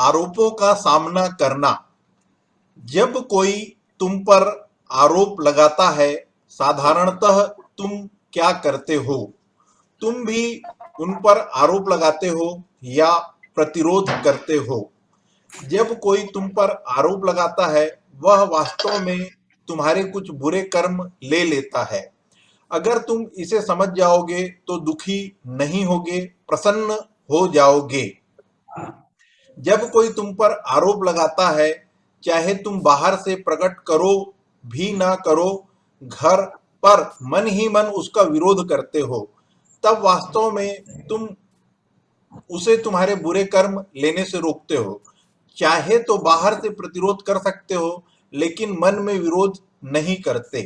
आरोपों का सामना करना। जब कोई तुम पर आरोप लगाता है, साधारणतः तुम क्या करते हो? तुम भी उन पर आरोप लगाते हो या प्रतिरोध करते हो? जब कोई तुम पर आरोप लगाता है, वह वास्तव में तुम्हारे कुछ बुरे कर्म ले लेता है। अगर तुम इसे समझ जाओगे तो दुखी नहीं होगे, प्रसन्न हो जाओगे। जब कोई तुम पर आरोप लगाता है, चाहे तुम बाहर से प्रकट करो भी ना करो, घर पर मन ही मन उसका विरोध करते हो, तब वास्तव में तुम उसे तुम्हारे बुरे कर्म लेने से रोकते हो। चाहे तो बाहर से प्रतिरोध कर सकते हो, लेकिन मन में विरोध नहीं करते।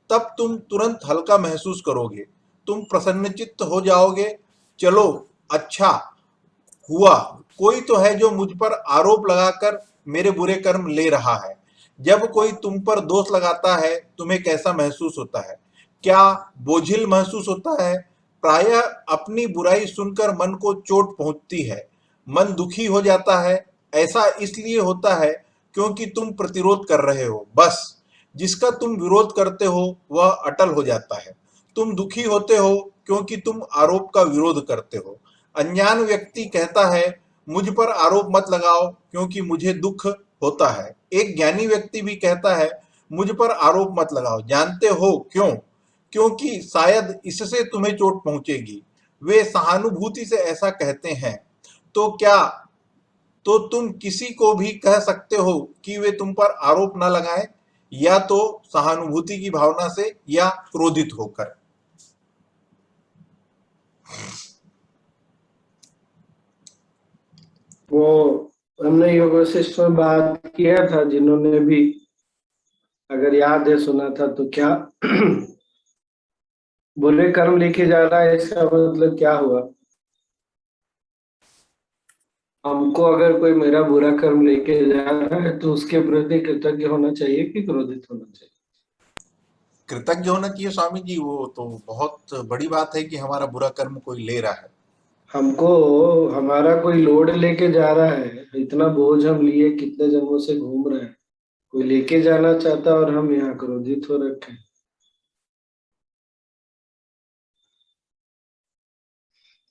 तब तुम तुरंत हल्का महसूस करोगे, तुम प्रसन्नचित्त हो जाओगे। चलो, अच्छा हुआ, कोई तो है जो मुझ पर आरोप लगाकर मेरे बुरे कर्म ले रहा है। जब कोई तुम पर दोष लगाता है, तुम्हें कैसा महसूस होता है? क्या बोझिल महसूस होता है? प्रायः अपनी बुराई सुनकर मन को चोट पहुंचती है, मन दुखी हो जाता है। ऐसा इसलिए होता है क्योंकि तुम प्रतिरोध कर रहे हो। बस जिसका तुम विरोध करते हो वह अटल हो जाता है। तुम दुखी होते हो क्योंकि तुम आरोप का विरोध करते हो। अनजान व्यक्ति कहता है, मुझ पर आरोप मत लगाओ क्योंकि मुझे दुख होता है। एक ज्ञानी व्यक्ति भी कहता है, मुझ पर आरोप मत लगाओ। जानते हो क्यों? क्योंकि शायद इससे तुम्हें चोट पहुंचेगी। वे सहानुभूति से ऐसा कहते हैं। तो क्या तो तुम किसी को भी कह सकते हो कि वे तुम पर आरोप न लगाएं, या तो सहानुभूति की भावना से या क्रोधित होकर। वो हमने योग वशिष्ठ में बात किया था, जिन्होंने भी अगर याद है सुना था तो क्या बुरे कर्म लेके जा रहा है, इसका मतलब क्या हुआ? हमको अगर कोई मेरा बुरा कर्म लेके जा रहा है तो उसके प्रति कृतज्ञ होना चाहिए कि क्रोधित होना चाहिए? कृतज्ञ होना चाहिए स्वामी जी। वो तो बहुत बड़ी बात है कि हमारा बुरा कर्म कोई ले रहा है। हमको हमारा कोई लोड लेके जा रहा है, इतना बोझ हम लिए कितने जन्मों से घूम रहे हैं, कोई लेके जाना चाहता और हम यहाँ क्रोधित हो रखे हैं।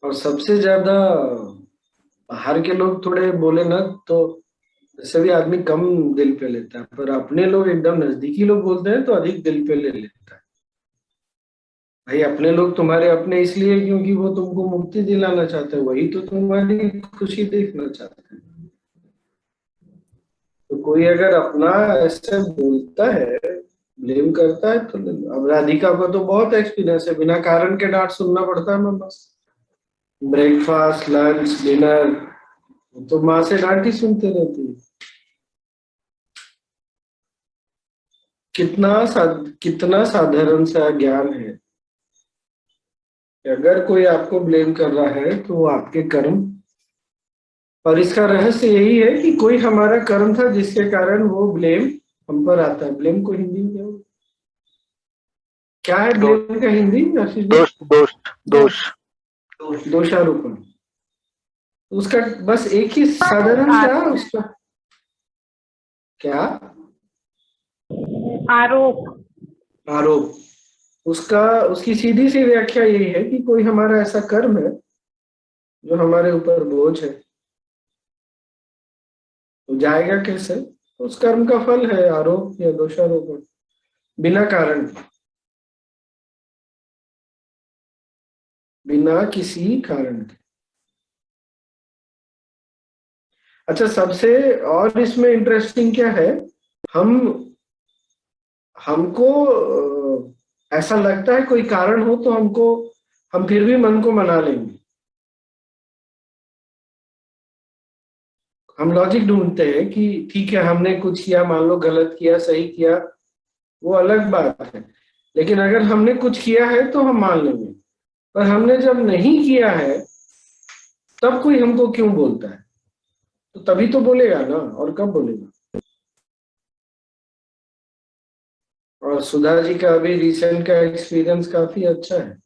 और सबसे ज्यादा बाहर के लोग थोड़े बोले ना तो वैसे भी आदमी कम दिल पे लेता है, पर अपने लोग एकदम नजदीकी लोग बोलते हैं तो अधिक दिल पे ले लेता है। भाई अपने लोग तुम्हारे अपने इसलिए क्योंकि वो तुमको मुक्ति दिलाना चाहते हैं, वही तो तुम्हारी खुशी देखना चाहते हैं। तो कोई अगर अपना ऐसे बोलता है, ब्लेम करता है तो ले लो। अब राधिका को तो बहुत एक्सपीरियंस है, बिना कारण के डांट सुनना पड़ता है। मैं बस ब्रेकफास्ट लंच डिनर तो माँ से डांट ही सुनते रहती है। कितना साधारण सा ज्ञान है कि अगर कोई आपको ब्लेम कर रहा है तो वो आपके कर्म, और इसका रहस्य यही है कि कोई हमारा कर्म था जिसके कारण वो ब्लेम हम पर आता है। ब्लेम को हिंदी में क्या है? ब्लेम का हिंदी आशीष जी? दोष दोष दोष दोषारोपण। उसका बस एक ही साधारण सा उसका क्या? आरोप। आरोप। उसका उसकी सीधी सी व्याख्या यही है कि कोई हमारा ऐसा कर्म है जो हमारे ऊपर बोझ है, तो जाएगा कैसे? उस कर्म का फल है आरोप या दोषारोपण, बिना कारण, बिना किसी कारण के। अच्छा, सबसे और इसमें इंटरेस्टिंग क्या है, हम हमको ऐसा लगता है कोई कारण हो तो हम फिर भी मन को मना लेंगे। हम लॉजिक ढूंढते हैं कि ठीक है हमने कुछ किया, मान लो गलत किया सही किया वो अलग बात है, लेकिन अगर हमने कुछ किया है तो हम मान लेंगे। पर हमने जब नहीं किया है तब कोई हमको क्यों बोलता है? तो तभी तो बोलेगा ना, और कब बोलेगा? और सुधा जी का अभी रिसेंट का एक्सपीरियंस काफी अच्छा है,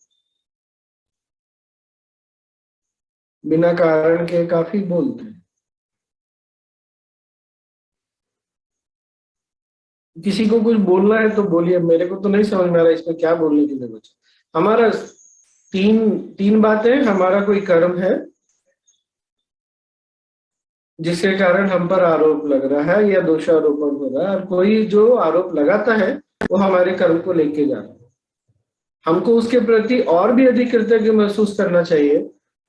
बिना कारण के काफी बोलते हैं। किसी को कुछ बोलना है तो बोलिए, मेरे को तो नहीं समझ में आ रहा इसमें क्या बोलने के लिए बचा। हमारा तीन तीन बातें, हमारा कोई कर्म है जिसके कारण हम पर आरोप लग रहा है या दोषारोपण हो रहा है, और कोई जो आरोप लगाता है वो हमारे कर्म को लेके जा रहा है। हमको उसके प्रति और भी अधिक कृतज्ञ महसूस करना चाहिए,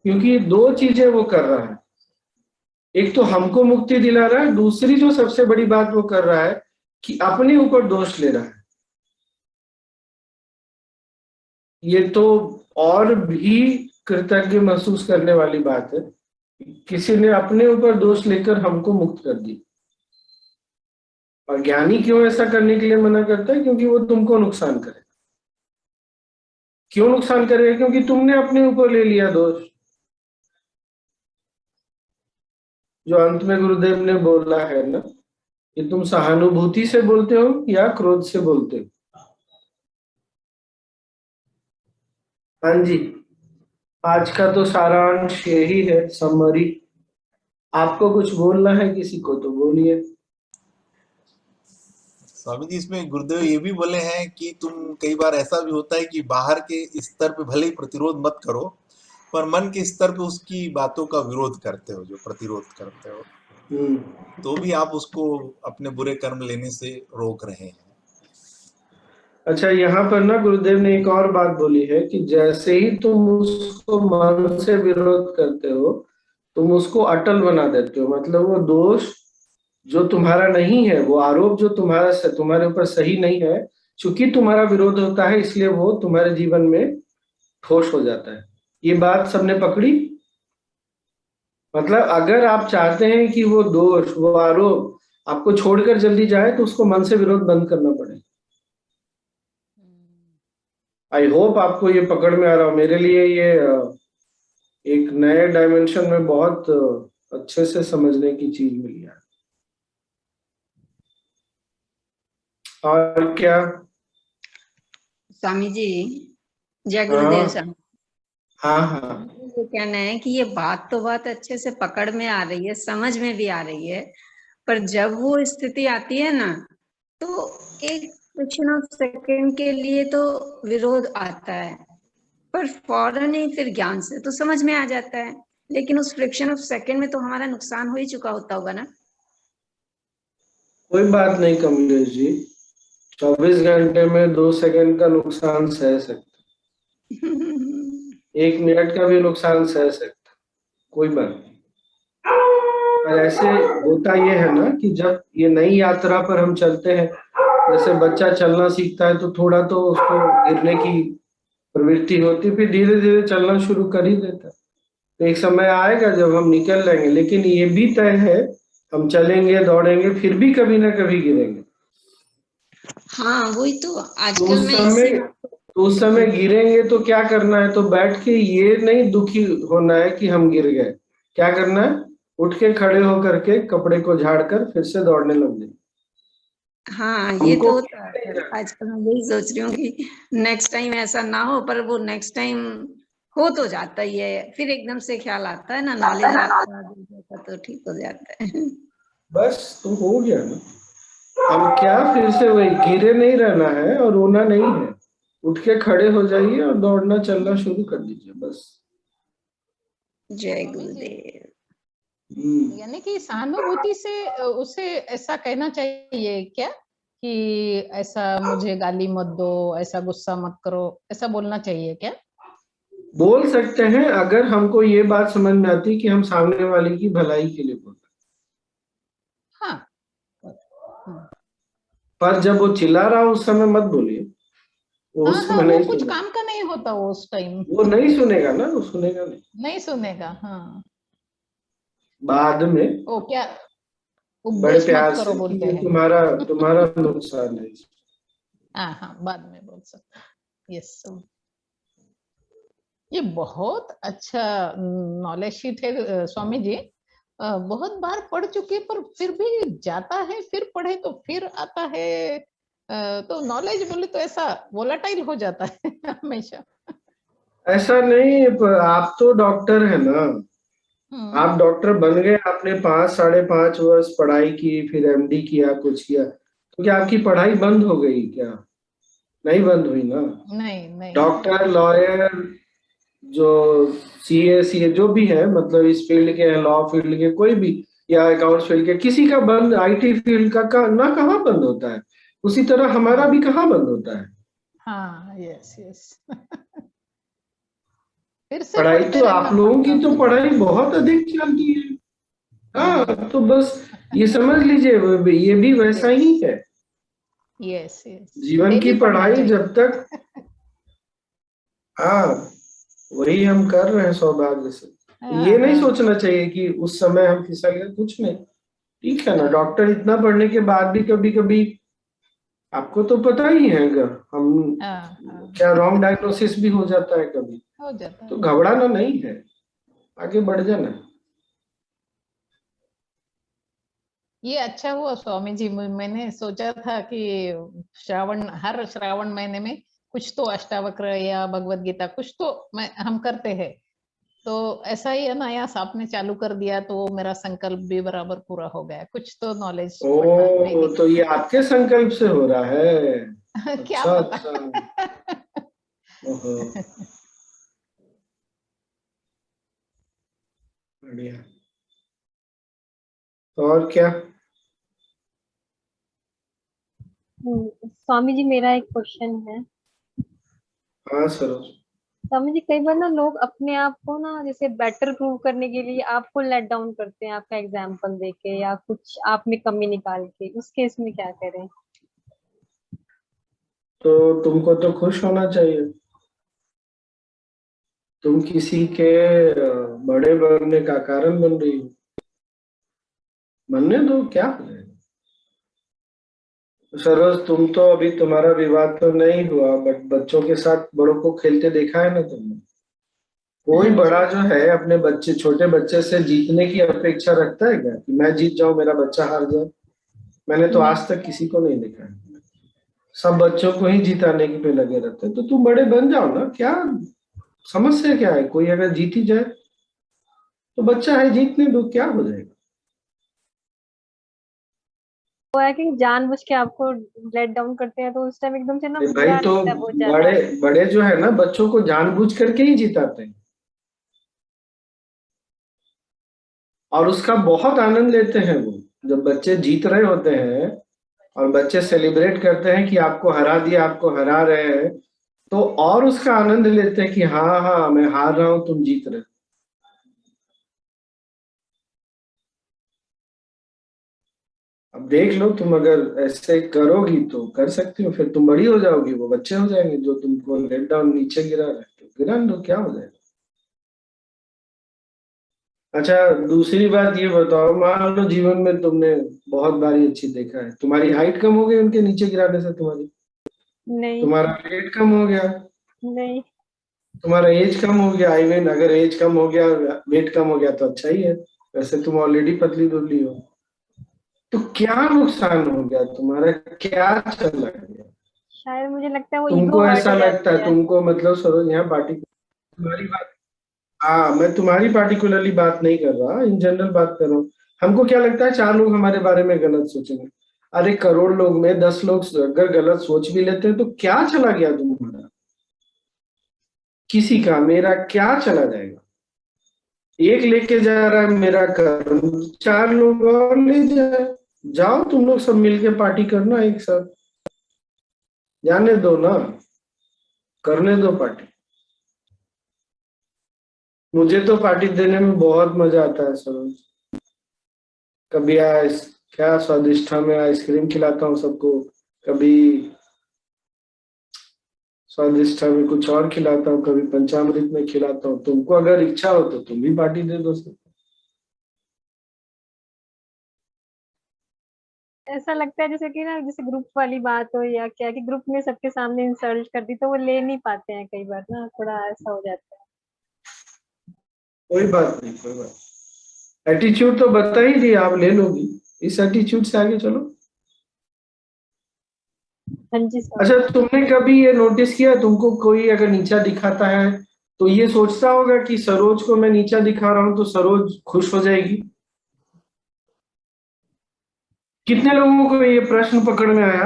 क्योंकि दो चीजें वो कर रहा है। एक तो हमको मुक्ति दिला रहा है, दूसरी जो सबसे बड़ी बात वो कर रहा है कि अपने ऊपर दोष ले रहा है। ये तो और भी कृतज्ञ महसूस करने वाली बात है। किसी ने अपने ऊपर दोष लेकर हमको मुक्त कर दी। और ज्ञानी क्यों ऐसा करने के लिए मना करता है? क्योंकि वो तुमको नुकसान करे। क्यों नुकसान करेगा? क्योंकि तुमने अपने ऊपर ले लिया दोष। जो अंत में गुरुदेव ने बोला है ना कि तुम सहानुभूति से बोलते हो या क्रोध से बोलते हो। हाँ जी, आज का तो सारांश यही है, समरी। आपको कुछ बोलना है किसी को तो बोलिए। स्वामी जी, इसमें गुरुदेव ये भी बोले हैं कि तुम, कई बार ऐसा भी होता है कि बाहर के स्तर पे भले ही प्रतिरोध मत करो, पर मन के स्तर पे उसकी बातों का विरोध करते हो, जो प्रतिरोध करते हो, तो भी आप उसको अपने बुरे कर्म लेने से रोक रहे हैं। अच्छा, यहाँ पर ना गुरुदेव ने एक और बात बोली है कि जैसे ही तुम उसको मन से विरोध करते हो, तुम उसको अटल बना देते हो। मतलब वो दोष जो तुम्हारा नहीं है, वो आरोप जो तुम्हारे ऊपर सही नहीं है, चूंकि तुम्हारा विरोध होता है इसलिए वो तुम्हारे जीवन में ठोस हो जाता है। ये बात सबने पकड़ी? मतलब अगर आप चाहते हैं कि वो दोष, वो आरोप आपको छोड़कर जल्दी जाए, तो उसको मन से विरोध बंद करना पड़ेगा। आई होप आपको ये पकड़ में आ रहा हो। मेरे लिए ये एक नए डायमेंशन में बहुत अच्छे से समझने की चीज मिली है। और क्या? स्वामी जी, जय हाँ गुरुदेव स्वामी। हाँ हाँ। ये कहना है कि ये बात तो बहुत अच्छे से पकड़ में आ रही है, समझ में भी आ रही है, पर जब वो स्थिति आती है ना, तो एक फ्रैक्शन ऑफ सेकंड के लिए तो विरोध आता है, पर फौरन ही फिर ज्ञान से तो समझ में आ जाता है। लेकिन उस फ्रैक्शन ऑफ सेकंड में तो हमारा नुकसान हो ही चुका होता होगा ना। कोई बात नहीं कमलेश जी, 24 घंटे में 2 सेकंड का नुकसान सह सकते, 1 मिनट का भी नुकसान सह सकते, कोई बात नहीं। पर ऐसे होता ये है ना कि जब ये नई यात्रा पर हम चलते हैं, जैसे बच्चा चलना सीखता है तो थोड़ा तो उसको गिरने की प्रवृत्ति होती है, फिर धीरे धीरे चलना शुरू कर ही देता है। तो एक समय आएगा जब हम निकल लेंगे, लेकिन ये भी तय है हम चलेंगे दौड़ेंगे फिर भी कभी ना कभी गिरेंगे। हाँ, वही तो तो आजकल मैं इसी उस समय गिरेंगे तो क्या करना है? तो बैठ के ये नहीं दुखी होना है कि हम गिर गए। क्या करना है? उठ के खड़े होकर के कपड़े को झाड़ कर फिर से दौड़ने लग जाए। हाँ, ये हमको तो होता है। आजकल मैं यही सोच रही हूँ कि नेक्स्ट टाइम ऐसा ना हो, पर वो नेक्स्ट टाइम हो तो जाता ही है। फिर एकदम से ख्याल आता है ना, नॉलेज आता है तो ठीक हो जाता है। बस तो हो गया ना। हम क्या फिर से वही गिरे नहीं रहना है और रोना नहीं है। उठ के खड़े हो जाइए और दौड़ना चलना शुरू कर दीजिए बस। जय गुरुदेव। यानी कि सहानुभूति से उसे ऐसा कहना चाहिए क्या कि ऐसा मुझे गाली मत दो, ऐसा गुस्सा मत करो, ऐसा बोलना चाहिए क्या? बोल सकते हैं अगर हमको ये बात समझ में आती कि हम सामने वाले की भलाई के लिए बोल रहे हैं। हाँ, पर जब वो चिल्ला रहा हो उस समय मत बोलिए। वो हाँ उस हाँ, समय वो नहीं कुछ सुनेगा। काम का नहीं होता वो उस टाइम। वो नहीं सुनेगा ना, वो सुनेगा नहीं। नहीं सुनेगा। हाँ, बाद में ओ क्या बड़े उपदेश मत प्यार करो से कि बोलते ये हैं। तुम्हारा नुकसान है। हाँ हाँ, बाद में बोल सकते। यस, ये बहुत अच्छा नॉलेज शीट है स्वामी जी। बहुत बार पढ़ चुके पर फिर भी जाता है, फिर पढ़े तो फिर आता है। तो नॉलेज बोले तो ऐसा वोलाटाइल हो जाता है हमेशा। ऐसा नहीं, पर आप तो डॉक्टर है ना। हम्म। आप डॉक्टर बन गए, आपने 5 साढ़े 5 वर्ष पढ़ाई की, फिर एमडी किया, कुछ किया। तो क्या आपकी पढ़ाई बंद हो गई क्या? नहीं बंद हुई ना। नहीं नहीं। डॉक्टर, लॉयर, जो सीए जो भी है, मतलब इस फील्ड के हैं, लॉ फील्ड के कोई भी, या अकाउंट्स फील्ड के, किसी का बंद, आईटी फील्ड का ना कहाँ बंद होता है, उसी तरह हमारा भी कहाँ बंद होता है। हाँ, यस यस। फिर से पढ़ाई पढ़ते तो रहना आप लोगों पड़ता की तो पढ़ाई बहुत अधिक चलती है। हाँ, तो बस ये समझ लीजिए, ये भी वैसा ही है। Yes yes. जीवन की डेली पढ़ना पढ़ाई चाहिए। जब तक, हाँ, वही हम कर रहे हैं सौभाग्य से। हाँ ये नहीं हाँ सोचना चाहिए कि उस समय हम फिसल गए, कुछ नहीं। ठीक है ना, हाँ डॉक्टर इतना पढ़ने के बाद भी कभी कभी, आपको तो पता ही है अगर हम, हाँ हाँ, क्या रॉन्ग डायग्नोसिस भी हो जाता है कभी। हो जाता तो है। घबराना नहीं है, आगे बढ़ जाना। ये अच्छा हुआ स्वामी जी, मैंने सोचा था कि हर श्रावण महीने में कुछ तो अष्टावक्र या भगवत गीता कुछ तो हम करते हैं। तो ऐसा ही अनायास आपने चालू कर दिया, तो मेरा संकल्प भी बराबर पूरा हो गया, कुछ तो नॉलेज पढ़ना ओ, डेली। तो ये आपके संकल्प से हो रहा है। क्या अच्छा पता। अच्छा। ओहो, बढ़िया। और क्या? स्वामी जी मेरा एक क्वेश्चन है। हाँ सरोज। स्वामी जी कई बार ना लोग अपने आप को ना जैसे बेटर प्रूव करने के लिए आपको लेट डाउन करते हैं, आपका एग्जाम्पल देके या कुछ आप में कमी निकाल के, उस केस में क्या करें? तो तुमको तो खुश होना चाहिए, तुम किसी के बड़े बनने का कारण बन रही हो। बनने दो, क्या हो जाएगा। सरोज, तुम तो अभी, तुम्हारा विवाह तो नहीं हुआ, बट बच्चों के साथ बड़ों को खेलते देखा है ना तुमने। कोई हाँ बड़ा जी। जो है अपने बच्चे, छोटे बच्चे से जीतने की अपेक्षा रखता है क्या, कि मैं जीत जाऊं, मेरा बच्चा हार जाए? मैंने तो नहीं। आज तक किसी को नहीं देखा है। सब बच्चों को ही जिताने की पे लगे रहते हैं। तो तुम बड़े बन जाओ ना, क्या समस्या क्या है? कोई अगर जीत ही जाए तो बच्चा है, जीतने दो, क्या हो जाएगा। वो है कि जानबूझ के आपको लेट डाउन करते हैं तो उस टाइम एकदम से ना अरे भाई, बुरा तो लगता है बहुत बड़े ज्यादा। बड़े जो है ना, बच्चों को जानबूझ करके ही जिताते हैं, और उसका बहुत आनंद लेते हैं वो। जब बच्चे जीत रहे होते हैं और बच्चे सेलिब्रेट करते हैं कि आपको हरा दिया, आपको हरा रहे हैं, तो और उसका आनंद लेते हैं कि हाँ हाँ, मैं हार रहा हूं, तुम जीत रहे हो। अब देख लो, तुम अगर ऐसे करोगी तो कर सकती हो, फिर तुम बड़ी हो जाओगी, वो बच्चे हो जाएंगे जो तुमको लेट डाउन नीचे गिरा रहे, तो गिरा दो, क्या हो जाएगा। अच्छा, दूसरी बात ये बताओ, मान लो जीवन में तुमने बहुत बारी अच्छी देखा है, तुम्हारी हाइट कम हो गई उनके नीचे गिराने से, तुम्हारी, नहीं। तुम्हारा वेट कम हो गया, नहीं। तुम्हारा एज कम हो गया। आई मीन, अगर एज कम हो गया, वेट कम हो गया तो अच्छा ही है, वैसे तुम ऑलरेडी पतली दुबली हो। तो क्या नुकसान हो गया तुम्हारा, क्या चला गया? शायद मुझे लगता है वो ईगो तुमको हर्ट ऐसा हो लगता है, जाती है। तुमको मतलब सरोज, यहाँ पार्टी, तुम्हारी बात, हाँ, मैं तुम्हारी पार्टिकुलरली बात नहीं कर रहा, इन जनरल बात कर रहा हूँ। हमको क्या लगता है, 4 लोग हमारे बारे में गलत सोचेंगे। अरे करोड़ लोग में 10 लोग अगर गलत सोच भी लेते हैं तो क्या चला गया तुम्हारा, किसी का, मेरा क्या चला जाएगा। एक लेके जा रहा है मेरा कर्म, 4 लोग और ले जाए, जाओ तुम लोग सब मिलके पार्टी करना एक साथ, जाने दो ना, करने दो पार्टी। मुझे तो पार्टी देने में बहुत मजा आता है सरोज। कभी क्या स्वादिष्टा में आइसक्रीम खिलाता हूँ सबको, कभी स्वादिष्टा में कुछ और खिलाता हूँ, कभी पंचामृत में खिलाता हूँ। तुमको अगर इच्छा हो तो तुम भी पार्टी दे दो सबको। ऐसा लगता है जैसे कि ना, जैसे ग्रुप वाली बात हो या क्या, कि ग्रुप में सबके सामने इंसल्ट कर दी तो वो ले नहीं पाते हैं, कई बार ना थोड़ा ऐसा हो जाता है। कोई बात नहीं, कोई बात। एटीट्यूड तो बता ही दिया, आप ले लोगी, इस एटीट्यूड से आगे चलो। हाँ जी स्वामी अच्छा, जी। तुमने कभी ये नोटिस किया, तुमको कोई अगर नीचा दिखाता है तो ये सोचता होगा कि सरोज को मैं नीचा दिखा रहा हूं तो सरोज खुश हो जाएगी? कितने लोगों को ये प्रश्न पकड़ में आया?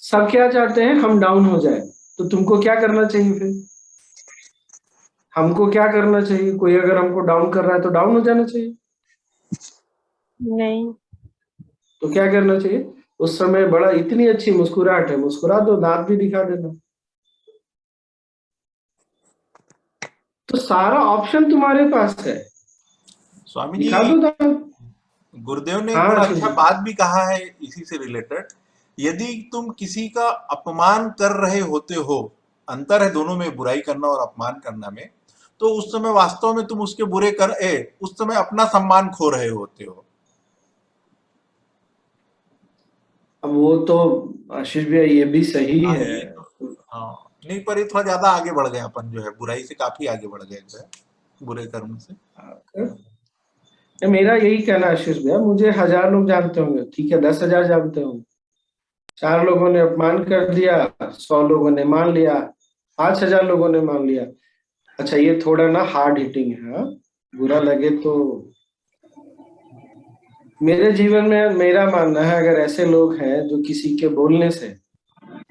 सब क्या चाहते हैं? हम डाउन हो जाए। तो तुमको क्या करना चाहिए फिर? हमको क्या करना चाहिए? कोई अगर हमको डाउन कर रहा है तो डाउन हो जाना चाहिए। नहीं। तो क्या करना चाहिए? उस समय बड़ा इतनी अच्छी मुस्कुराहट है, मुस्कुरा दो, दांत भी दिखा देना। तो सारा ऑप्शन तुम्हारे पास है, स्वामी जी, दिखा दो दांत। गुरुदेव ने एक हाँ बड़ा आशीष अच्छा जी। बात भी कहा है इसी से रिलेटेड। यदि तुम किसी का अपमान कर रहे होते हो, अंतर है दोनों में, बुराई करना और अपमान करना में, तो उस समय वास्तव में तुम उसके उस समय अपना सम्मान खो रहे होते हो। अब वो तो आशीष भैया ये भी सही हाँ, है। ये तो, हाँ नहीं, पर ये थोड़ा ज्यादा आगे बढ़ गए अपन, जो है बुराई से काफी आगे बढ़ गए जो है, बुरे कर्म से। मेरा यही कहना है आशीष भैया, मुझे 1000 लोग जानते होंगे, ठीक है, 10,000 जानते होंगे, 4 लोगों ने अपमान कर दिया, 100 लोगों ने मान लिया, 5,000 लोगों ने मान लिया। अच्छा ये थोड़ा ना हार्ड हिटिंग है, हाँ? बुरा लगे तो। मेरे जीवन में मेरा मानना है, अगर ऐसे लोग हैं जो किसी के बोलने से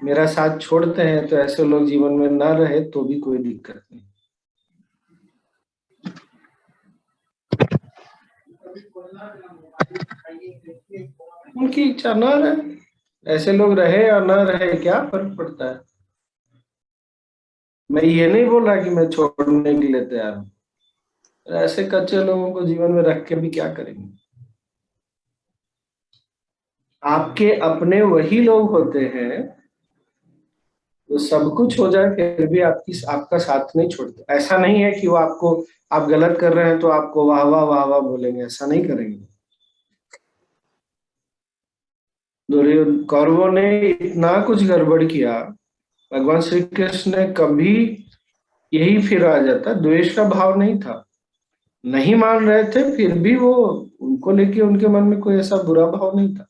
मेरा साथ छोड़ते हैं, तो ऐसे लोग जीवन में ना रहे तो भी कोई दिक्कत नहीं। उनकी इच्छा ना रहे, ऐसे लोग रहे और ना रहे, क्या फर्क पड़ता है? मैं ये नहीं बोल रहा कि मैं छोड़ने के लिए तैयार हूँ। ऐसे कच्चे लोगों को जीवन में रख के भी क्या करेंगे? आपके अपने वही लोग होते हैं जो सब कुछ हो जाए फिर भी आपका साथ नहीं छोड़ते। ऐसा नहीं है कि वो आपको, आप गलत कर रहे हैं तो आपको वाह वाह बोलेंगे, ऐसा नहीं करेंगे। कौरवों ने इतना कुछ गड़बड़ किया, भगवान श्री कृष्ण ने कभी, यही फिर आ जाता, द्वेष का भाव नहीं था, नहीं मान रहे थे फिर भी वो, उनको लेके उनके मन में कोई ऐसा बुरा भाव नहीं था।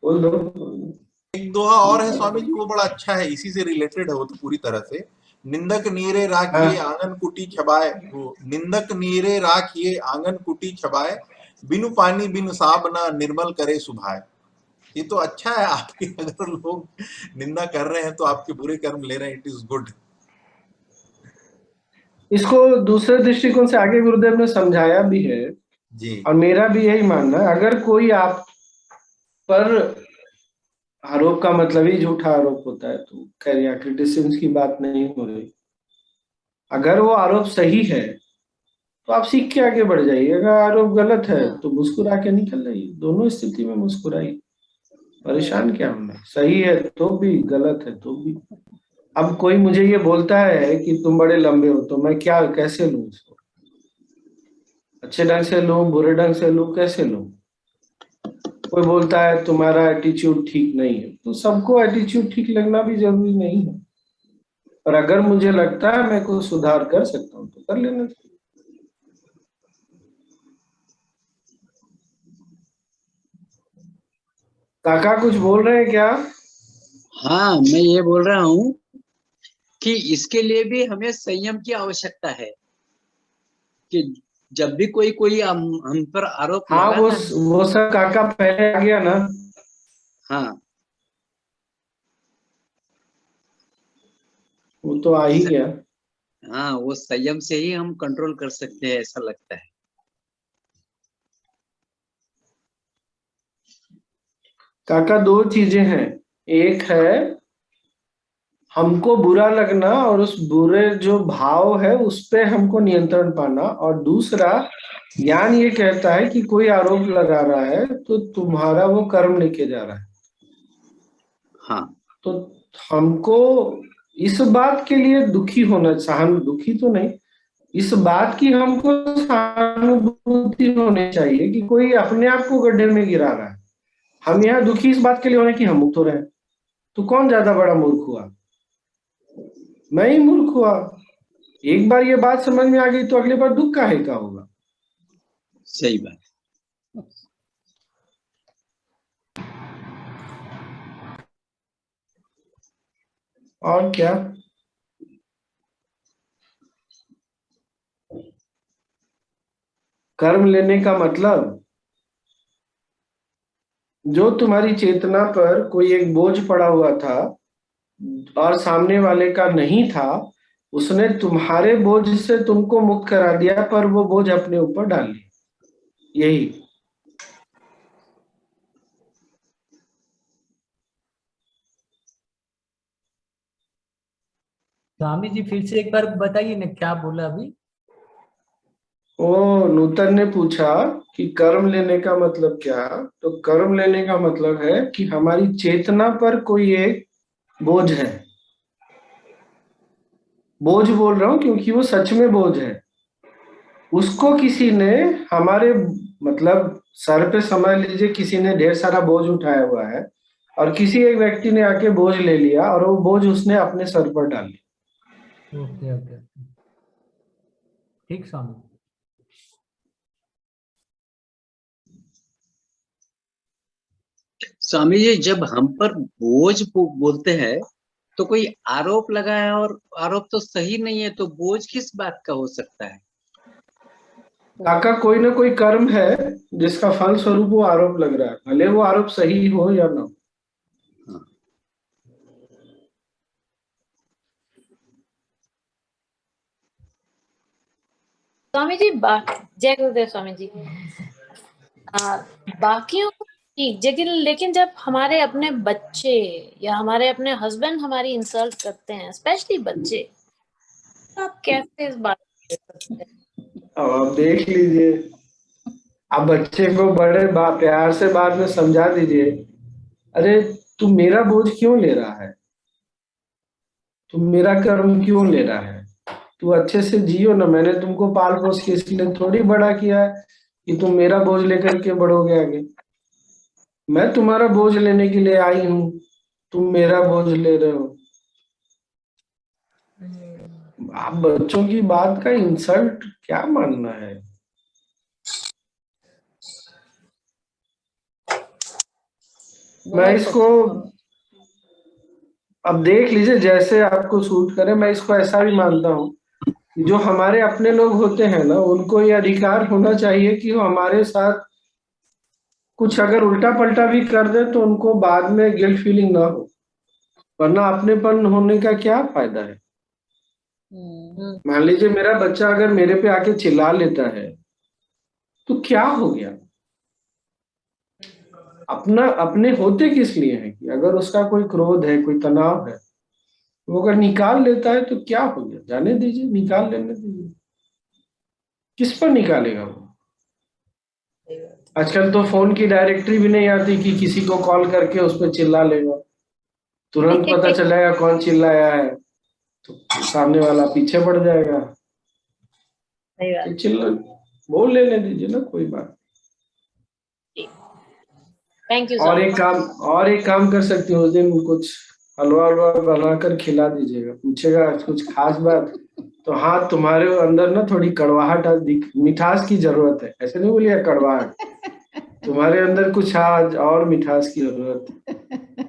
बोल दो। एक दोहा और है स्वामी जी, वो बड़ा अच्छा है, इसी से रिलेटेड है वो तो पूरी तरह से। निंदक नीरे राखिए हाँ आंगन कुटी छबाए, वो निंदक नीरे राखिए आंगन कुटी छबाए, बिनु पानी बिनु साबना निर्मल करे सुभाए। ये तो अच्छा है, आपके अगर लोग निंदा कर रहे हैं तो आपके बुरे कर्म ले रहे हैं, इट इज गुड। इसको दूसरे दृष्टिकोण से आगे गुरुदेव ने समझाया भी है, जी। और मेरा भी यही मानना है, अगर कोई आप पर, आरोप का मतलब ही झूठा आरोप होता है, तो खैर यहाँ क्रिटिसिज्म की बात नहीं हो रही, अगर वो आरोप सही है तो आप सीख के आगे बढ़ जाइए, अगर आरोप गलत है तो मुस्कुरा के निकल जाइए, दोनों स्थिति में मुस्कुराइए, परेशान क्या होना है? सही है तो भी, गलत है तो भी। अब कोई मुझे ये बोलता है कि तुम बड़े लंबे हो, तो मैं क्या कैसे लूं इसको? अच्छे ढंग से लूं, बुरे ढंग से लूं, कैसे लूं? कोई बोलता है तुम्हारा एटीट्यूड ठीक नहीं है, तो सबको एटीट्यूड ठीक लगना भी जरूरी नहीं है, पर अगर मुझे लगता है मैं कुछ सुधार कर सकता हूँ तो कर लेना चाहिए। काका कुछ बोल रहे हैं क्या? हाँ, मैं ये बोल रहा हूँ कि इसके लिए भी हमें संयम की आवश्यकता है, कि जब भी कोई कोई हम पर आरोप हाँ लगाता है। वो सब काका पहले आ गया ना। हाँ, वो तो आ ही स- गया। हाँ, वो संयम से ही हम कंट्रोल कर सकते हैं, ऐसा लगता है। काका दो चीजें हैं, एक है हमको बुरा लगना और उस बुरे जो भाव है उस पे हमको नियंत्रण पाना, और दूसरा ज्ञान ये कहता है कि कोई आरोप लगा रहा है तो तुम्हारा वो कर्म लेके जा रहा है। हाँ, तो हमको इस बात के लिए दुखी होना, दुखी तो नहीं, इस बात की हमको सहानुभूति होनी चाहिए कि कोई अपने आप को गड्ढे में गिरा रहा है। हम यहाँ दुखी इस बात के लिए होने कि हम मुक्त हो रहे हैं। तो कौन ज्यादा बड़ा मूर्ख हुआ? मैं ही मूर्ख हुआ। एक बार ये बात समझ में आ गई तो अगली बार दुख काहे का होगा? सही बात। और क्या? कर्म लेने का मतलब, जो तुम्हारी चेतना पर कोई एक बोझ पड़ा हुआ था और सामने वाले का नहीं था, उसने तुम्हारे बोझ से तुमको मुक्त करा दिया, पर वो बोझ अपने ऊपर डाल लिया। यही। स्वामी जी फिर से एक बार बताइए ना, क्या बोला अभी? ओ, नूतन ने पूछा कि कर्म लेने का मतलब क्या। तो कर्म लेने का मतलब है कि हमारी चेतना पर कोई एक बोझ है। बोझ बोल रहा हूं क्योंकि वो सच में बोझ है। उसको किसी ने हमारे, मतलब सर पे समझ लीजिए किसी ने ढेर सारा बोझ उठाया हुआ है, और किसी एक व्यक्ति ने आके बोझ ले लिया और वो बोझ उसने अपने सर पर डाल लिया। ओके ओके, ठीक स्वामी। स्वामी जी, जब हम पर बोझ बोलते हैं तो कोई आरोप लगा है, और आरोप तो सही नहीं है, तो बोझ किस बात का हो सकता है? काका, कोई ना कोई कर्म है जिसका फल स्वरूप वो आरोप लग रहा है, भले वो आरोप सही हो या ना हो। हाँ। स्वामी जी जय गुरुदेव स्वामी जी। बाकियों को ठीक, लेकिन जब हमारे अपने बच्चे या हमारे अपने हस्बैंड हमारी इंसल्ट करते हैं, स्पेशली बच्चे, तो आप कैसे इस बात को ले सकते हैं? अब आप देख लीजिए, आप बच्चे को बड़े प्यार से बाद में समझा दीजिए, अरे तू मेरा बोझ क्यों ले रहा है, तू मेरा कर्म क्यों ले रहा है, तू अच्छे से जियो ना, मैंने तुमको पाल पोस के इसलिए थोड़ी बड़ा किया है कि तुम मेरा बोझ लेकर के बढ़ोगे आगे। मैं तुम्हारा बोझ लेने के लिए आई हूँ, तुम मेरा बोझ ले रहे हो। आप बच्चों की बात का इंसल्ट क्या मानना है। मैं बहुत इसको, अच्छा स्वामी। अब देख लीजिए जैसे आपको सूट करे। मैं इसको ऐसा भी मानता हूँ कि जो हमारे अपने लोग होते हैं ना, उनको ये अधिकार होना चाहिए कि वो हमारे साथ कुछ अगर उल्टा पलटा भी कर दे तो उनको बाद में गिल्ट फीलिंग ना हो, वरना अपनेपन होने का क्या फायदा है। मान लीजिए मेरा बच्चा अगर मेरे पे आके चिल्ला लेता है तो क्या हो गया, अपना अपने होते किस लिए है कि अगर उसका कोई क्रोध है, कोई तनाव है, वो अगर निकाल लेता है तो क्या हो गया, जाने दीजिए, निकाल लेने दीजिए। किस पर निकालेगा वो। आजकल तो फोन की डायरेक्टरी भी नहीं आती कि किसी को कॉल करके उस पर चिल्ला लेगा, तुरंत पता चलेगा कौन चिल्लाया है, तो सामने वाला पीछे पड़ जाएगा। सही बात। तो चिल्ला, बोल लेने दीजिए ना, कोई बात। थैंक यू और स्वामी। एक काम कर सकती हूँ, उस दिन कुछ हलवा हलवा बनाकर खिला दीजिएगा। पूछेगा कुछ खास बात तो हाँ, तुम्हारे अंदर ना थोड़ी कड़वाहट मिठास की जरूरत है, ऐसे नहीं बोलिए कड़वाहट, तुम्हारे अंदर कुछ आज और मिठास की जरूरत है।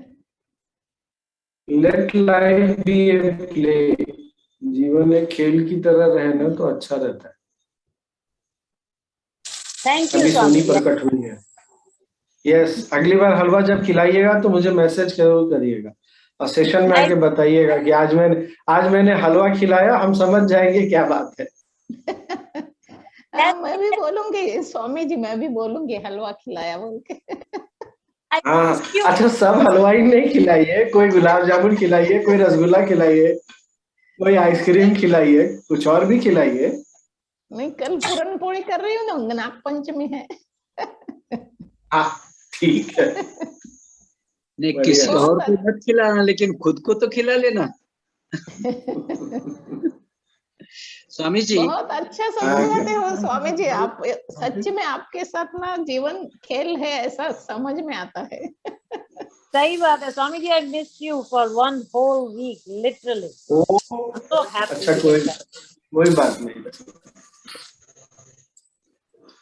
Late life B a play, जीवन एक खेल की तरह रहना तो अच्छा रहता है। थैंक यू अभी स्वामी सोनी जी। प्रकट हुई है। यस, अगली बार हलवा जब खिलाइएगा तो मुझे मैसेज जरूर करिएगा और सेशन में आके बताइएगा कि आज मैंने हलवा खिलाया, हम समझ जाएंगे क्या बात है। मैं भी बोलूंगी स्वामी जी, मैं भी बोलूंगी हलवा खिलाया बोल के। हाँ, अच्छा सब हलवाई नहीं खिलाइए, कोई गुलाब जामुन खिलाइए, कोई रसगुल्ला खिलाइए, कोई आइसक्रीम खिलाइए, कुछ और भी खिलाइए। नहीं, कल पूरन पोड़ी कर रही हूँ ना, नाग पंचमी है। हाँ ठीक है। नहीं, बढ़िया। किसी और को मत खिलाना, लेकिन खुद को तो खिला लेना। स्वामी जी, बहुत अच्छा समझाते हो स्वामी जी आप, सच में आपके साथ ना जीवन खेल है ऐसा समझ में आता है। सही बात है Swami ji. I miss you for 1 whole week literally. तो अच्छा, कोई बात नहीं।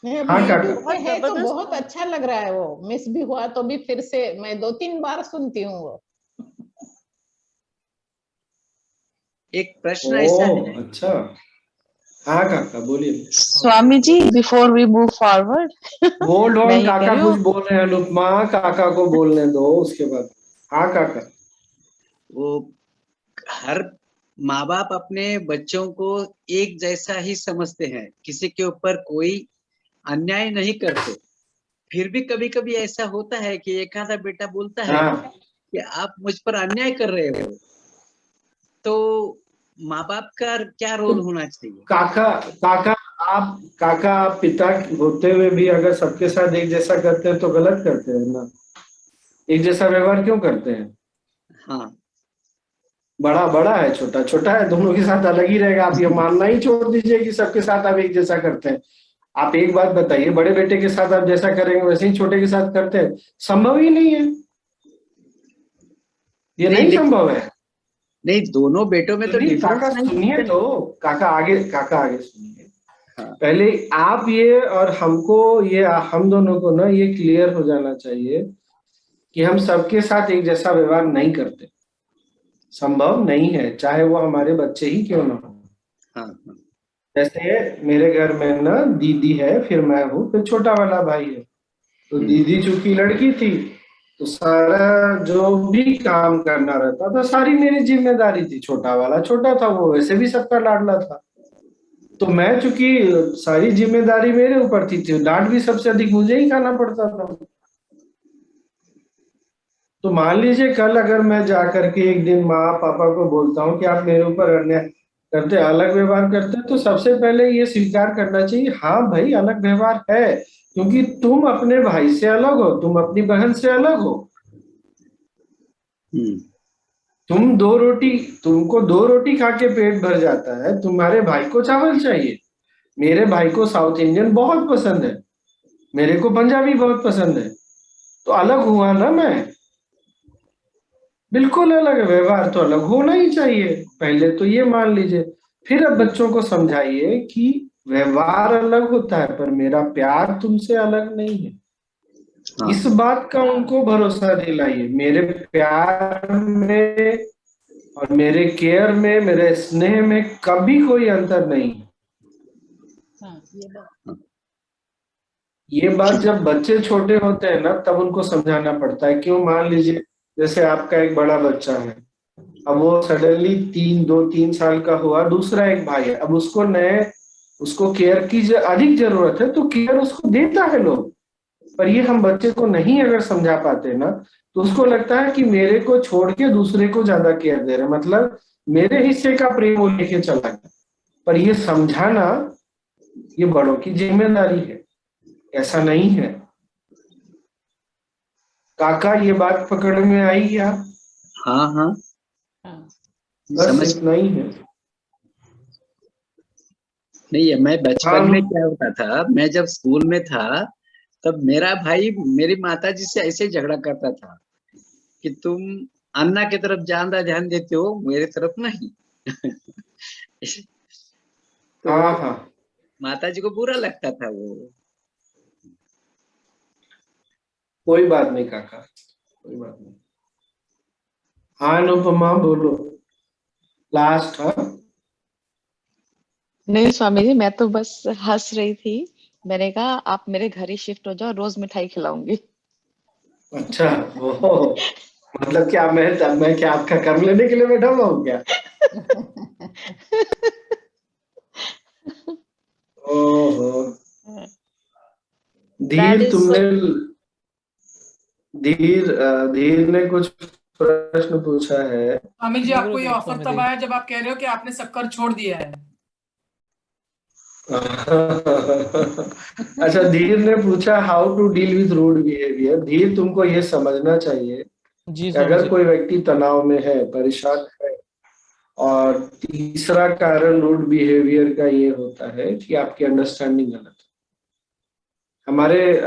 अब हाँ काका, यूट्यूब पे है तो बहुत अच्छा लग रहा है, वो मिस भी हुआ तो भी फिर से मैं 2-3 बार सुनती हूँ वो। एक प्रश्न ऐसा है, अच्छा, हाँ काका बोलिए। Swami ji, before we move forward, hold मैं ऑन, ये कह काका रही कुछ हूँ, बोल रहे हैं अनुपमा, काका को बोलने दो उसके बाद। हाँ काका। वो हर माँ बाप अपने बच्चों को एक जैसा ही समझते हैं, किसी के ऊपर कोई अन्याय नहीं करते। फिर भी कभी कभी ऐसा होता है कि एक आधा बेटा बोलता है हाँ कि आप मुझ पर अन्याय कर रहे हो, तो माँ बाप का क्या रोल होना चाहिए? काका, काका आप पिता होते हुए भी अगर सबके साथ एक जैसा करते हैं तो गलत करते हैं ना। एक जैसा व्यवहार क्यों करते हैं? हाँ, बड़ा बड़ा है, छोटा छोटा है, दोनों के साथ अलग ही रहेगा। आप ये मानना ही छोड़ दीजिए कि सबके साथ आप एक जैसा करते हैं। आप एक बात बताइए, बड़े बेटे के साथ आप जैसा करेंगे वैसे ही छोटे के साथ करते हैं? संभव ही नहीं है, ये नहीं संभव है। नहीं, दोनों बेटों में तो सुनिए डिफरेंस काका, नहीं सुनिए है। तो काका आगे सुनिए। हाँ। पहले आप ये और हमको ये, हम दोनों को ना ये क्लियर हो जाना चाहिए कि हम सबके साथ एक जैसा व्यवहार नहीं करते। संभव नहीं है, चाहे वो हमारे बच्चे ही क्यों ना हो। हाँ, हाँ। जैसे मेरे घर में ना दीदी है, फिर मैं हूँ, फिर छोटा वाला भाई है। तो दीदी चूंकि लड़की थी तो सारा जो भी काम करना रहता था सारी मेरी जिम्मेदारी थी। छोटा वाला छोटा था, वो वैसे भी सबका लाडला था। तो मैं चूंकि सारी जिम्मेदारी मेरे ऊपर थी, डांट भी सबसे अधिक मुझे ही खाना पड़ता था। तो मान लीजिए कल अगर मैं जा करके एक दिन माँ पापा को बोलता हूँ कि आप मेरे ऊपर अन्याय करते, अलग व्यवहार करते, तो सबसे पहले ये स्वीकार करना चाहिए, हाँ भाई अलग व्यवहार है, क्योंकि तुम अपने भाई से अलग हो, तुम अपनी बहन से अलग हो। तुमको 2 रोटी खा के पेट भर जाता है, तुम्हारे भाई को चावल चाहिए। मेरे भाई को साउथ इंडियन बहुत पसंद है, मेरे को पंजाबी बहुत पसंद है। तो अलग हुआ ना मैं, बिल्कुल अलग है। व्यवहार तो अलग होना ही चाहिए, पहले तो ये मान लीजिए। फिर अब बच्चों को समझाइए कि व्यवहार अलग होता है पर मेरा प्यार तुमसे अलग नहीं है। हाँ। इस बात का उनको भरोसा दिलाइए। मेरे प्यार में और मेरे केयर में, मेरे स्नेह में कभी कोई अंतर नहीं है। हाँ, ये बात जब बच्चे छोटे होते हैं ना तब उनको समझाना पड़ता है। क्यों? मान लीजिए जैसे आपका एक बड़ा बच्चा है, अब वो सडनली 2-3 साल का हुआ, दूसरा एक भाई है, अब उसको केयर की अधिक जरूरत है, तो केयर उसको देता है लोग। पर ये हम बच्चे को नहीं अगर समझा पाते ना तो उसको लगता है कि मेरे को छोड़ के दूसरे को ज्यादा केयर दे रहे, मतलब मेरे हिस्से का प्रेम वो लेके चला गया। पर ये समझाना ये बड़ों की जिम्मेदारी है, ऐसा नहीं है। काका ये बात पकड़ में आई क्या? हाँ, हाँ, बस समझ। इतना ही है। नहीं है, मैं बचपन हाँ में क्या होता था, मैं जब स्कूल में था तब मेरा भाई मेरी माता जी से ऐसे झगड़ा करता था कि तुम अन्ना की तरफ ज्यादा ध्यान देते हो, मेरी तरफ नहीं। तो हाँ हाँ, माता जी को बुरा लगता था वो। कोई बात नहीं काका, कोई बात नहीं। हाँ अनुपमा बोलो, लास्ट। हाँ नहीं स्वामी जी, मैं तो बस हंस रही थी। मैंने कहा आप मेरे घर ही शिफ्ट हो जाओ, रोज मिठाई खिलाऊंगी। अच्छा, वो मतलब क्या मैं क्या आपका काम लेने के लिए बैठा हुआ हूँ क्या? ओहो, That धीर is तुमने so धीर ने कुछ प्रश्न पूछा है। स्वामी जी आपको ये गुरुदेव ऑफर स्वामी तब जी। आया जब आप कह रहे हो कि आपने शक्कर छोड़ दिया है। अच्छा, धीर ने पूछा how to deal with rude behaviour. Dheer तुमको ये समझना चाहिए जी कि स्वामी अगर जी। कोई व्यक्ति तनाव में है, परेशान है, और तीसरा कारण रूड बिहेवियर का ये होता है कि आपकी अंडरस्टैंडिंग गलत है। हमारे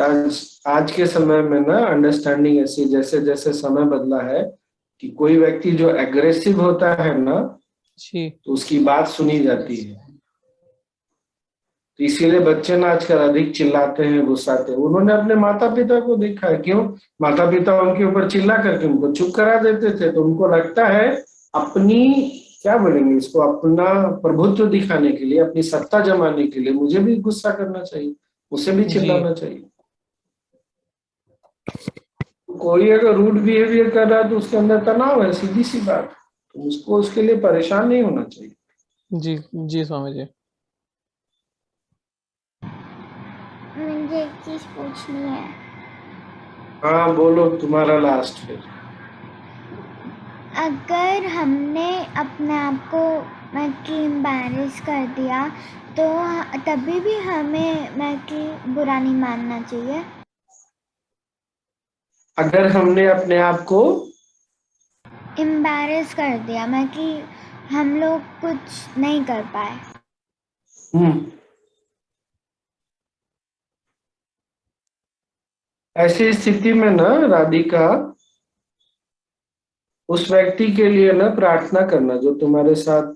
आज के समय में ना अंडरस्टैंडिंग ऐसी, जैसे जैसे समय बदला है, कि कोई व्यक्ति जो एग्रेसिव होता है ना जी तो उसकी बात सुनी जाती है। तो इसीलिए बच्चे ना आजकल अधिक चिल्लाते हैं, गुस्साते हैं। उन्होंने अपने माता पिता को देखा है। क्यों? माता पिता उनके ऊपर चिल्ला करके उनको चुप करा देते थे, तो उनको लगता है अपनी क्या बोलेंगे इसको, अपना प्रभुत्व दिखाने के लिए, अपनी सत्ता जमाने के लिए मुझे भी गुस्सा करना चाहिए, मुझसे भी जी चिल्लाना चाहिए। कोई अगर रूड बिहेवियर कर रहा है तो उसके अंदर तनाव है, सीधी सी बात। तो उसको उसके लिए परेशान नहीं होना चाहिए। जी जी स्वामी जी। मुझे एक चीज पूछनी है। हाँ बोलो, तुम्हारा लास्ट फिर। अगर हमने अपने आप को एम्बैरेस कर दिया तो तभी भी हमें बुरा नहीं मानना चाहिए। अगर हमने अपने आप को एम्बैरेस कर दिया हम लोग कुछ नहीं कर पाए। ऐसी स्थिति में ना राधिका, उस व्यक्ति के लिए ना प्रार्थना करना जो तुम्हारे साथ,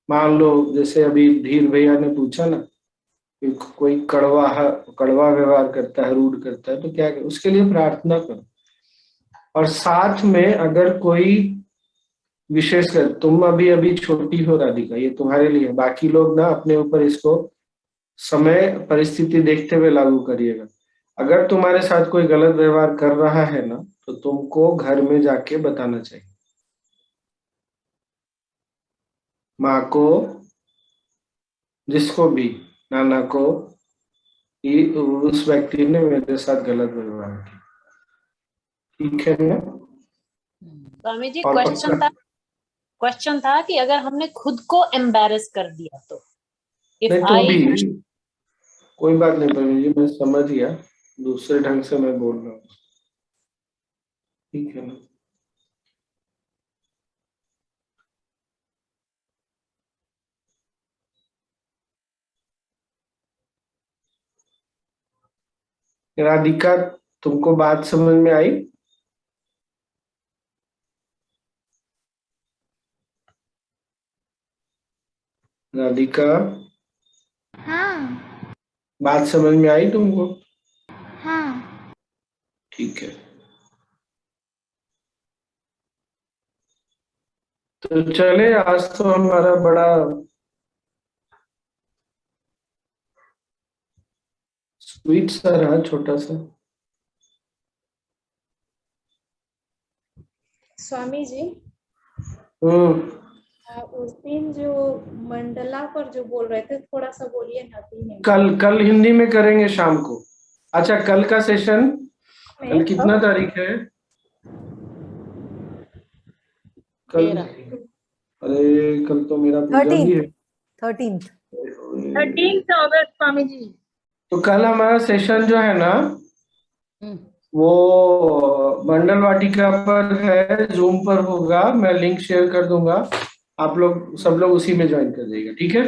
मान लो जैसे अभी धीर भैया ने पूछा ना कि कोई कड़वा व्यवहार करता है, रूड करता है, तो क्या उसके लिए प्रार्थना करो। और साथ में अगर कोई विशेषकर, तुम अभी अभी छोटी हो राधिका, ये तुम्हारे लिए, बाकी लोग ना अपने ऊपर इसको समय परिस्थिति देखते हुए लागू करिएगा। अगर तुम्हारे साथ कोई गलत व्यवहार कर रहा है ना, तो तुमको घर में जाके बताना चाहिए, माँ को, जिसको भी, नाना को, कि उस व्यक्ति ने मेरे साथ गलत व्यवहार किया। ठीक है ना? स्वामी जी, और क्वेश्चन था कि अगर हमने खुद को एम्बैरेस कर दिया तो नहीं, इफ तो आई भी कोई बात नहीं प्रवीण जी, मैं समझ गया, दूसरे ढंग से मैं बोल रहा हूँ। ठीक है ना? राधिका, तुमको बात समझ में आई? राधिका, हाँ बात समझ में आई तुमको? हाँ। ठीक है, तो चले, आज तो हमारा बड़ा स्वीट सा रहा, छोटा सा। स्वामी जी, उस दिन जो मंडला पर जो बोल रहे थे, थोड़ा सा बोलिए ना। कल हिंदी में करेंगे शाम को। अच्छा, कल का सेशन, कल कितना तारीख है? कल, अरे कल तो मेरा पूजा भी है। 13 अगस्त स्वामी जी। तो कल हमारा सेशन जो है ना, वो मंडल वाटिका पर है, जूम पर होगा, मैं लिंक शेयर कर दूंगा, आप लोग सब लोग उसी में ज्वाइन कर जाइएगा। ठीक है?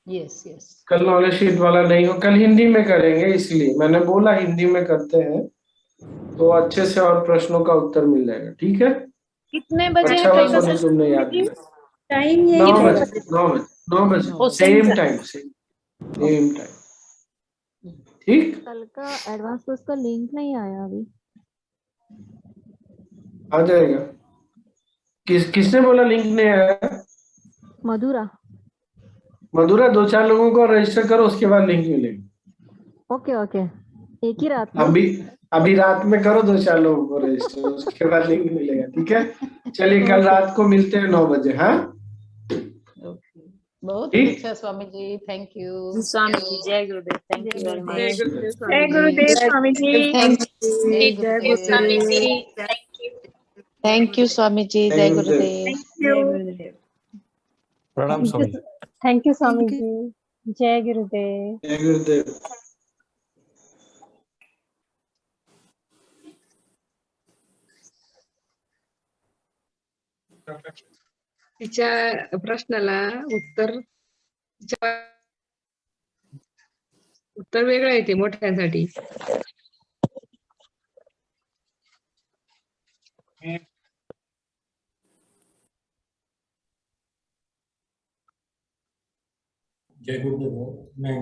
Yes yes. कल नॉलेज शीट वाला नहीं हो, कल हिंदी में करेंगे, इसलिए मैंने बोला हिंदी में करते हैं तो अच्छे से और प्रश्नों का उत्तर मिल जाएगा। ठीक है? कितने बजे अच्छा है हुआ सोनी तुमने याद किया। टाइम 9 बजे 9 बजे सेम टाइम। ठीक, कल का एडवांस कोर्स का लिंक नहीं आया अभी। आ जाएगा। किसने बोला लिंक नहीं आया? मधुरा। मधुरा, 2-4 लोगों को रजिस्टर करो, उसके बाद लिंक मिलेगा। ओके ओके, एक ही रात में। अभी रात में करो 2-4 लोगों को रजिस्टर, उसके बाद लिंक मिलेगा। ठीक है? चलिए, कल रात को मिलते हैं 9 बजे। हाँ, बहुत ठीक? अच्छा स्वामी जी, थैंक यू। स्वामी जी, जय गुरुदेव, थैंक यू वेरी मच। जय गुरुदेव स्वामी जी। स्वामी जी, थैंक यू स्वामी जी, जय गुरुदेव। जय गुरुदेव। प्रणाम स्वामी जी। थैंक यू स्वामी जी, जय गुरुदेव। जय गुरुदेव। तिच्या प्रश्नाला उत्तर वेगळं येते मोठ्यांसाठी. जय गुरुदेव, मैं